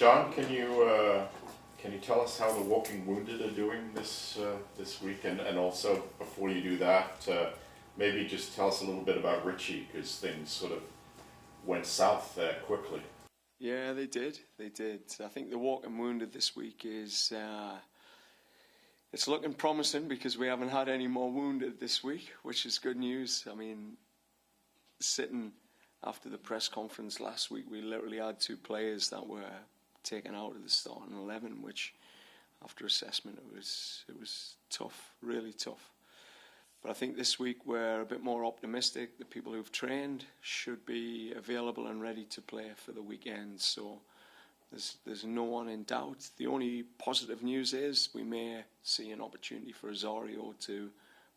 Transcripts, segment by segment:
John, can you tell us how the walking wounded are doing this week? And also, before you do that, maybe just tell us a little bit about Richie, because things sort of went south quickly. Yeah, they did. I think the walking wounded this week is it's looking promising because we haven't had any more wounded this week, which is good news. I mean, sitting after the press conference last week, we literally had 2 players that were taken out of the starting 11, which after assessment it was tough, really tough. But I think this week we're a bit more optimistic. The people who've trained should be available and ready to play for the weekend. So there's no one in doubt. The only positive news is we may see an opportunity for Azario to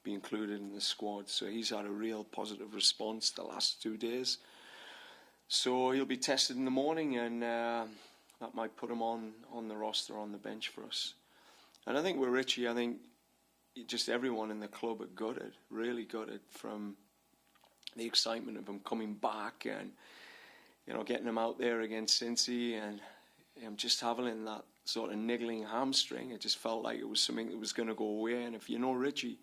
be included in the squad. So he's had a real positive response the last 2 days. So he'll be tested in the morning, and that might put him on the roster, on the bench for us. And I think with Richie, I think just everyone in the club are gutted, really gutted, from the excitement of him coming back and, you know, getting him out there against Cincy and just having that sort of niggling hamstring. It just felt like it was something that was going to go away. And if you know Richie,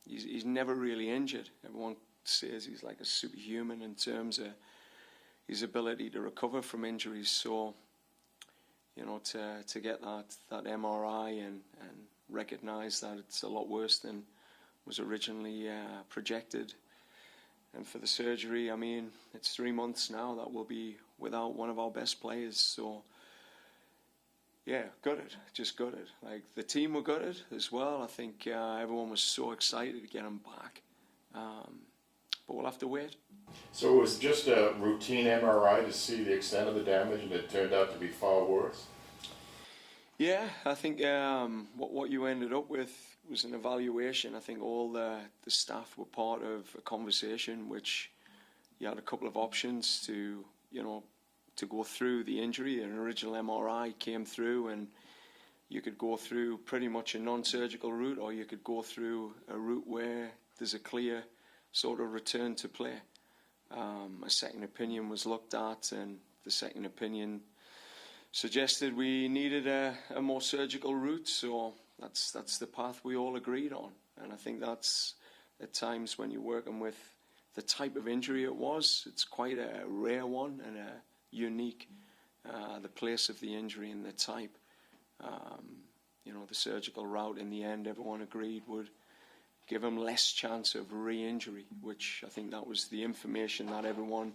he's never really injured. Everyone says he's like a superhuman in terms of his ability to recover from injuries. So, you know, to get that MRI and recognise that it's a lot worse than was originally projected. And for the surgery, I mean, it's 3 months now that we'll be without one of our best players. So, yeah, gutted, just gutted. Like, the team were gutted as well. I think everyone was so excited to get him back. But we'll have to wait. So it was just a routine MRI to see the extent of the damage, and it turned out to be far worse? Yeah, I think what you ended up with was an evaluation. I think all the staff were part of a conversation, which you had a couple of options to go through the injury. An original MRI came through, and you could go through pretty much a non-surgical route, or you could go through a route where there's a clear sort of return to play. A second opinion was looked at, and the second opinion suggested we needed a more surgical route. So that's the path we all agreed on. And I think that's, at times when you're working with the type of injury it was, it's quite a rare one and a unique, the place of the injury and the type. The surgical route in the end, everyone agreed would give him less chance of re-injury, which I think that was the information that everyone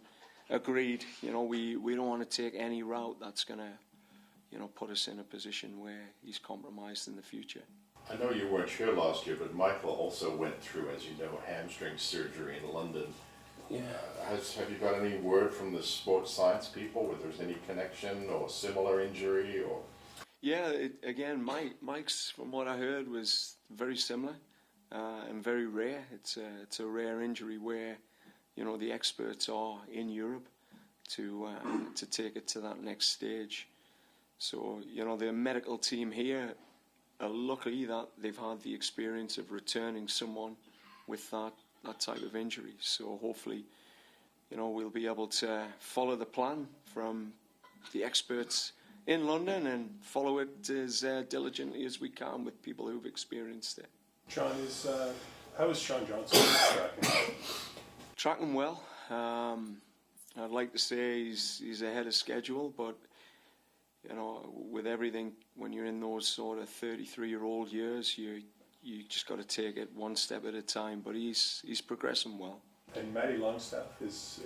agreed. We don't want to take any route that's going to, put us in a position where he's compromised in the future. I know you weren't here last year, but Michael also went through, as you know, hamstring surgery in London. Yeah. Have you got any word from the sports science people whether there's any connection or similar injury? Or? Yeah, Mike's, from what I heard, was very similar and very rare. It's a rare injury where, the experts are in Europe to take it to that next stage. So, the medical team here are lucky that they've had the experience of returning someone with that type of injury. So hopefully, we'll be able to follow the plan from the experts in London and follow it as diligently as we can with people who've experienced it. John, how is Sean Johnson tracking? Tracking well. I'd like to say he's ahead of schedule, but with everything, when you're in those sort of 33-year-old years, you just got to take it one step at a time. But he's progressing well. And Matty Longstaff is.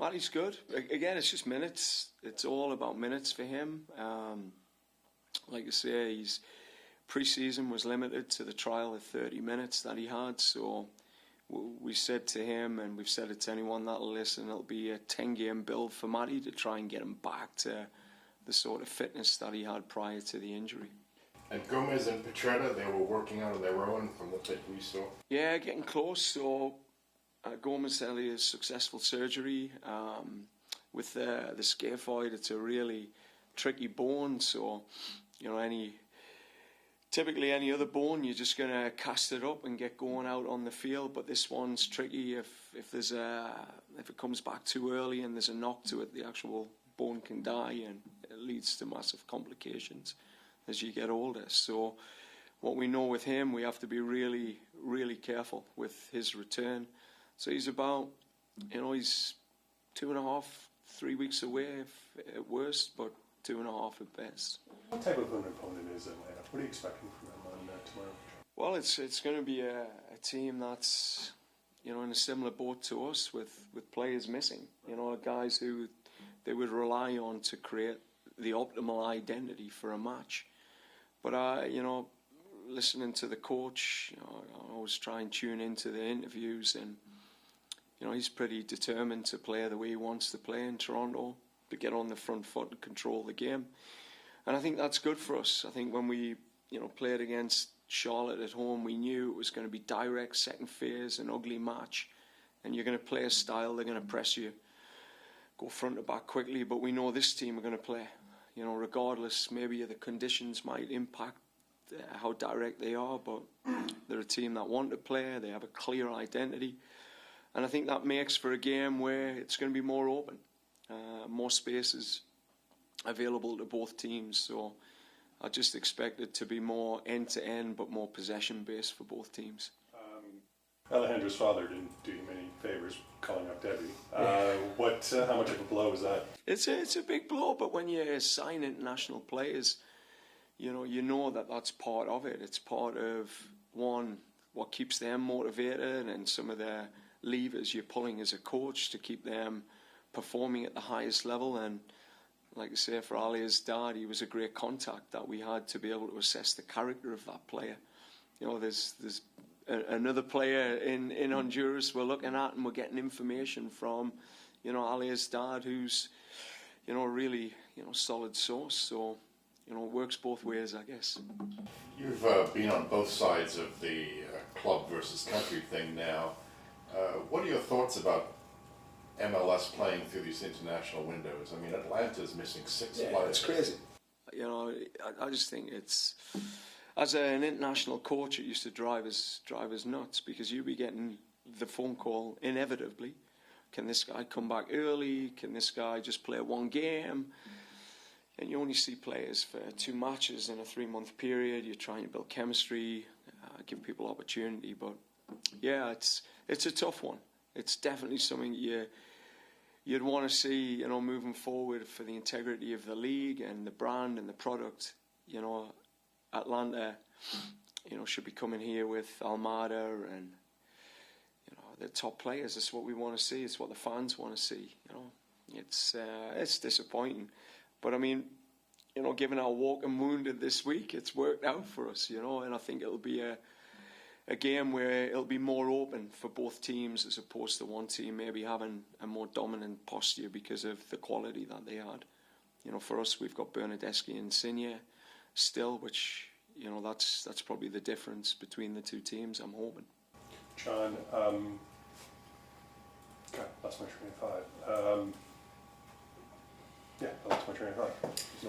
Matty's good. Again, it's just minutes. It's all about minutes for him. Like I say, his pre-season was limited to the trial of 30 minutes that he had. So we said to him, and we've said it to anyone that'll listen, it'll be a 10-game build for Matty to try and get him back to the sort of fitness that he had prior to the injury. And Gomez and Petretta, they were working out on their own from the bit we saw? Yeah, getting close. So Gomez had a successful surgery with the scaphoid. It's a really tricky bone. So, typically any other bone, you're just going to cast it up and get going out on the field. But this one's tricky. If it comes back too early and there's a knock to it, the actual bone can die and lead leads to massive complications as you get older. So what we know with him, we have to be really, really careful with his return. So he's about, he's 2.5, 3 weeks away at worst, but 2.5 at best. What type of an opponent is Atlanta? What are you expecting from them on tomorrow? Well, it's going to be a team that's, in a similar boat to us with players missing. Guys who they would rely on to create the optimal identity for a match. But listening to the coach, I always try and tune into the interviews, and he's pretty determined to play the way he wants to play in Toronto, to get on the front foot and control the game. And I think that's good for us. I think when we played against Charlotte at home, we knew it was going to be direct, second phase, an ugly match, and you're going to play a style, they're going to press you, go front to back quickly. But we know this team are going to play, regardless, maybe the conditions might impact how direct they are, but they're a team that want to play, they have a clear identity, and I think that makes for a game where it's going to be more open, more spaces available to both teams. So I just expect it to be more end-to-end, but more possession-based for both teams. Alejandra's father didn't do you many favors calling up Debbie. How much of a blow is that? It's a big blow, but when you sign international players, you know that that's part of it. It's part of, one, what keeps them motivated, and some of the levers you're pulling as a coach to keep them performing at the highest level. And like I say, for Ali's dad, he was a great contact that we had to be able to assess the character of that player. There's another player in Honduras we're looking at, and we're getting information from, Ali's dad, who's, a really, solid source. So, it works both ways, I guess. You've been on both sides of the club versus country thing now. What are your thoughts about MLS playing through these international windows? I mean, Atlanta's missing 6 players. It's crazy. I just think it's, as an international coach, it used to drive us nuts, because you'd be getting the phone call inevitably. Can this guy come back early? Can this guy just play one game? And you only see players for 2 matches in a 3-month period. You're trying to build chemistry, give people opportunity. But yeah, it's a tough one. It's definitely something you'd want to see, moving forward for the integrity of the league and the brand and the product. Atlanta, should be coming here with Almada and, the top players. It's what we want to see. It's what the fans want to see. It's disappointing. But I mean, given our walking wounded this week, it's worked out for us, and I think it'll be a game where it'll be more open for both teams, as opposed to one team maybe having a more dominant posture because of the quality that they had. For us, we've got Bernadeschi and Insigne still, which, that's probably the difference between the two teams, I'm hoping. John, God, lost my train of thought. I lost my train of thought.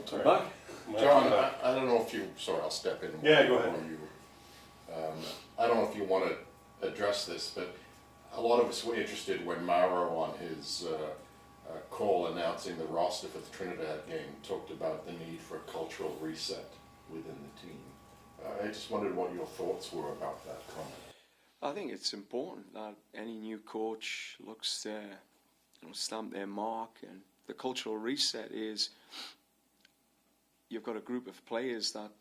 Sorry. Back? John, I don't know if you... Sorry, I'll step in. Yeah, go ahead. I don't know if you want to address this, but a lot of us were interested when Mauro, on his call announcing the roster for the Trinidad game, talked about the need for a cultural reset within the team. I just wondered what your thoughts were about that comment. I think it's important that any new coach looks to stamp their mark, and the cultural reset is you've got a group of players that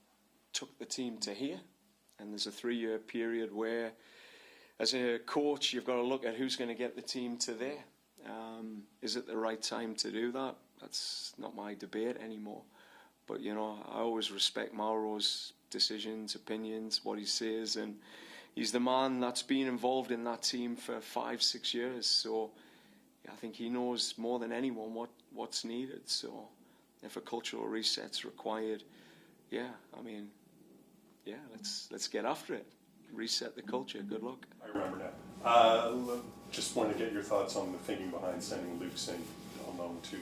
took the team to here, and there's a 3-year period where, as a coach, you've got to look at who's going to get the team to there. Is it the right time to do that? That's not my debate anymore. But, I always respect Mauro's decisions, opinions, what he says, and he's the man that's been involved in that team for 5-6 years. So I think he knows more than anyone what's needed. So if a cultural reset's required, let's get after it. Reset the culture. Good luck. I remember now. Just wanted to get your thoughts on the thinking behind sending Luke Singh on loan to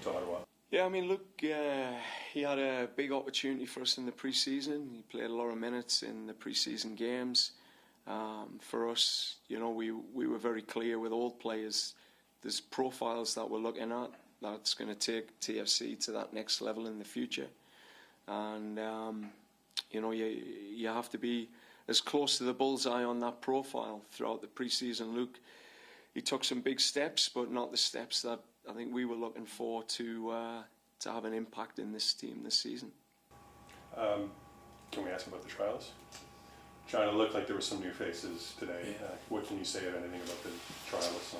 Ottawa. Yeah, Luke, he had a big opportunity for us in the pre-season. He played a lot of minutes in the pre-season games. For us, we were very clear with all players. There's profiles that we're looking at. that's going to take TFC to that next level in the future. And you have to be as close to the bullseye on that profile throughout the pre-season. Luke, he took some big steps, but not the steps that I think we were looking for to have an impact in this team this season. Can we ask about the Trialists? John, it looked like there were some new faces today. Yeah. What can you say of anything about the Trialists?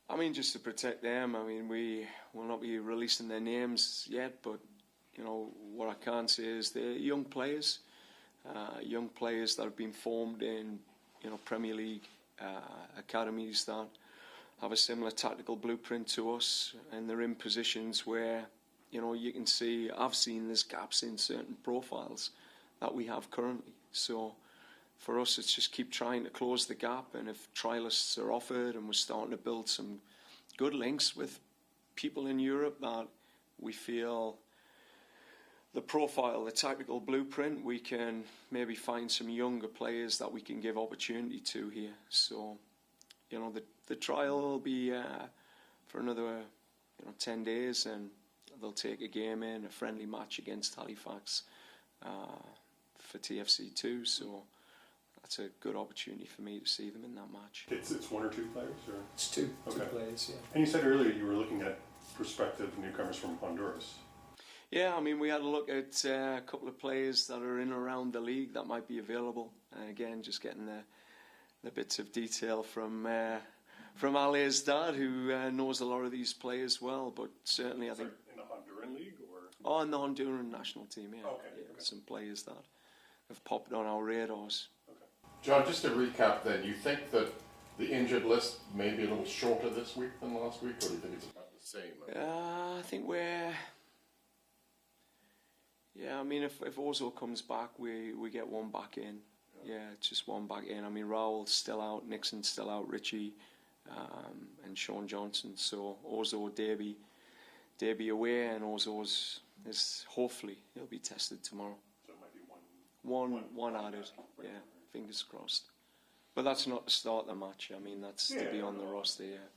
I mean, just to protect them. I mean, we will not be releasing their names yet, but what I can say is they're young players that have been formed in Premier League academies that have a similar tactical blueprint to us, and they're in positions where you can see. I've seen there's gaps in certain profiles that we have currently. So for us, it's just keep trying to close the gap, and if Trialists are offered, and we're starting to build some good links with people in Europe that we feel the profile, the tactical blueprint, we can maybe find some younger players that we can give opportunity to here. So, the trial will be for another 10 days, and they'll take a game in, a friendly match against Halifax for TFC 2. So that's a good opportunity for me to see them in that match. It's one or two players? Or? It's two Okay. players, yeah. And you said earlier you were looking at prospective newcomers from Honduras. Yeah, I mean, we had a look at a couple of players that are in and around the league that might be available. And again, just getting the bits of detail from Ali's dad, who knows a lot of these players well. But certainly, I think in the Honduran league, or in the Honduran national team, yeah. Okay, Yeah, okay. some players that have popped on our radars. John, just to recap then, you think that the injured list may be a little shorter this week than last week, or do you think it's about the same? I think we're... Yeah, I mean, if Ozil comes back, we get one back in. Yeah, just one back in. I mean, Raul's still out, Nixon's still out, Richie, and Sean Johnson. So Ozil, Derby away, and Ozil's is hopefully he'll be tested tomorrow. So it might be One added. Yeah, fingers crossed. But that's not to start the match. I mean, that's to be on the roster. Yeah.